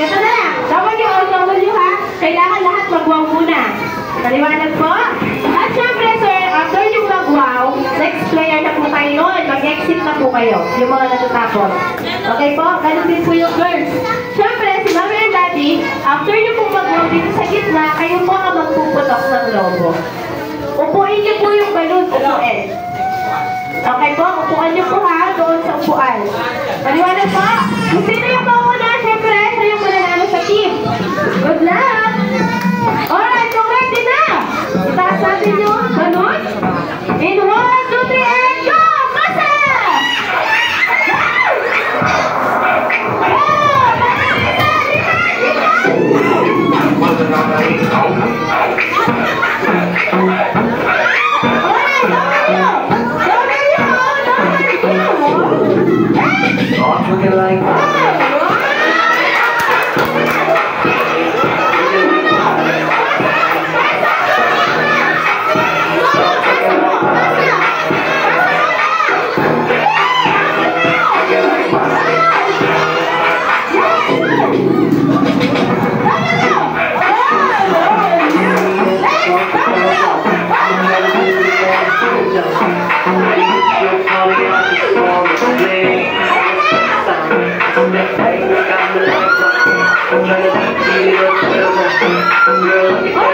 Ganito na lang. W ha. Kailangan lahat mag-wow muna. Maliwanag po? At syempre, sir, after yung mag-wow, next player na po tayo nun. Mag-exit na po kayo. Yung mga natatapos. Okay po? Ganun din po yung girls. Syempre, si Mami and Daddy, after nyo pong mag-wow dito sa gitna, kayo po ang magpuputok ng logo. Upuin nyo po yung balloon. Upuin. Okay po? Upuan nyo po ha. Doon sa upuan. Maliwanag po? Sino yung mauna? Syempre, sino yung mananalo sa team? Good luck! Alright, so ready na! Itaas natin yung balloon. In 1, 2, 3, and go! Masa! Looking like Oh!